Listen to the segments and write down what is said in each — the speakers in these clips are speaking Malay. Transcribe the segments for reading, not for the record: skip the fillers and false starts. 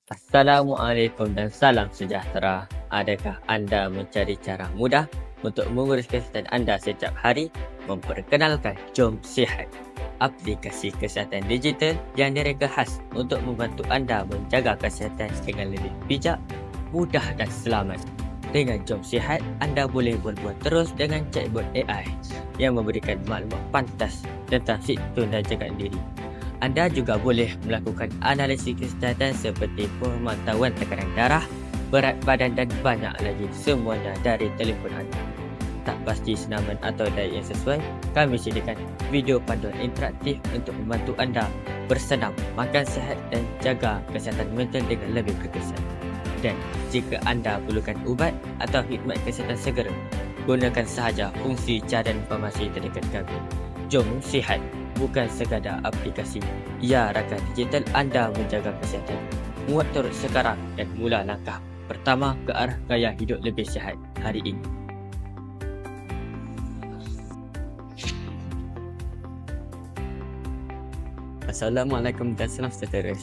Assalamualaikum dan salam sejahtera. Adakah anda mencari cara mudah untuk mengurus kesihatan anda setiap hari? Memperkenalkan Jom Sihat, aplikasi kesihatan digital yang direka khas untuk membantu anda menjaga kesihatan dengan lebih bijak, mudah dan selamat. Dengan Jom Sihat, anda boleh berbual terus dengan chatbot AI yang memberikan maklumat pantas tentang simptom dan jagaan diri. Anda juga boleh melakukan analisis kesihatan seperti pemantauan tekanan darah, berat badan dan banyak lagi, semuanya dari telefon anda. Tak pasti senaman atau diet yang sesuai, kami sediakan video panduan interaktif untuk membantu anda bersenam, makan sihat dan jaga kesihatan mental dengan lebih berkesan. Dan jika anda perlukan ubat atau khidmat kesihatan segera, gunakan sahaja fungsi carian farmasi terdekat kami. Jom Sihat bukan sekadar aplikasi, ia rakan digital anda menjaga kesihatan. Muat turut sekarang dan mula langkah pertama ke arah gaya hidup lebih sihat hari ini. Assalamualaikum dan salam sejahtera.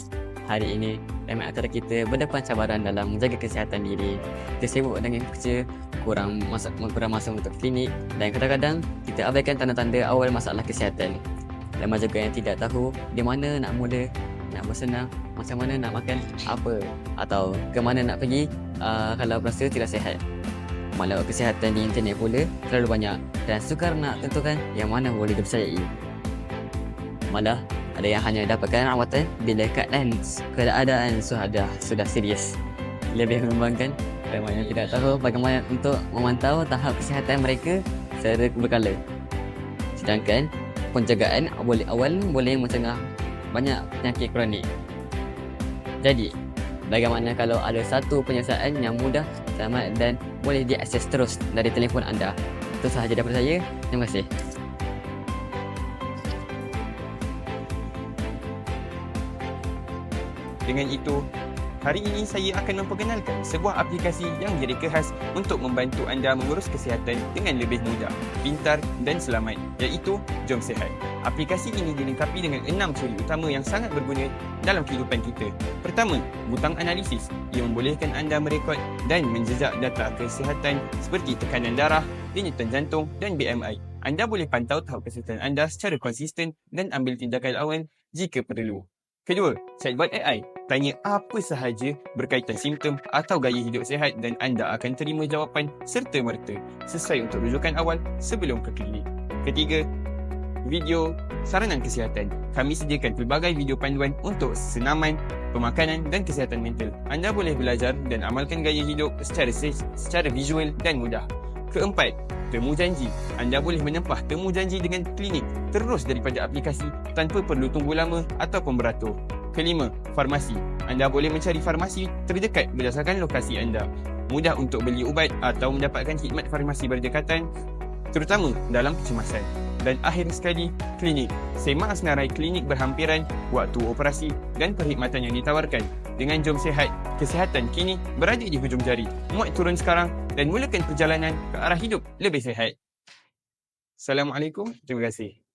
Hari ini, ramai antara kita berdepan cabaran dalam menjaga kesihatan diri. Kita sibuk dengan kerja, kurang masa untuk klinik dan kadang-kadang kita abaikan tanda-tanda awal masalah kesihatan. Ramai juga yang tidak tahu di mana nak mula, nak bersenam, macam mana nak makan apa atau ke mana nak pergi kalau rasa tidak sihat. Maklumat kesihatan di internet pula terlalu banyak dan sukar nak tentukan yang mana boleh dipercayai. Malah ada yang hanya dapatkan rawatan bila keadaan sudah serius. Lebih mengembangkan, ramai yang tidak tahu bagaimana untuk memantau tahap kesihatan mereka secara berkala. Sedangkan penjagaan awal boleh mencegah banyak penyakit kronik. Jadi, bagaimana kalau ada satu penyelesaian yang mudah, selamat dan boleh diakses terus dari telefon anda? Itu sahaja daripada saya. Terima kasih. Dengan itu, hari ini saya akan memperkenalkan sebuah aplikasi yang direka khas untuk membantu anda mengurus kesihatan dengan lebih mudah, pintar dan selamat, iaitu Jom Sihat. Aplikasi ini dilengkapi dengan 6 ciri utama yang sangat berguna dalam kehidupan kita. Pertama, butang analisis. Ia membolehkan anda merekod dan menjejak data kesihatan seperti tekanan darah, denyutan jantung dan BMI. Anda boleh pantau tahap kesihatan anda secara konsisten dan ambil tindakan awal jika perlu. Kedua, chatbot AI. Tanya apa sahaja berkaitan simptom atau gaya hidup sihat dan anda akan terima jawapan serta-merta sesuai untuk rujukan awal sebelum ke klinik. Ketiga, video saranan kesihatan. Kami sediakan pelbagai video panduan untuk senaman, pemakanan dan kesihatan mental. Anda boleh belajar dan amalkan gaya hidup secara visual dan mudah. Keempat, temu janji. Anda boleh menempah temu janji dengan klinik terus daripada aplikasi tanpa perlu tunggu lama ataupun beratur. Kelima, farmasi. Anda boleh mencari farmasi terdekat berdasarkan lokasi anda. Mudah untuk beli ubat atau mendapatkan khidmat farmasi berdekatan, terutama dalam kecemasan. Dan akhir sekali, klinik. Semak senarai klinik berhampiran, waktu operasi dan perkhidmatan yang ditawarkan. Dengan Jom Sihat, kesihatan kini berada di hujung jari. Muat turun sekarang dan mulakan perjalanan ke arah hidup lebih sihat. Assalamualaikum. Terima kasih.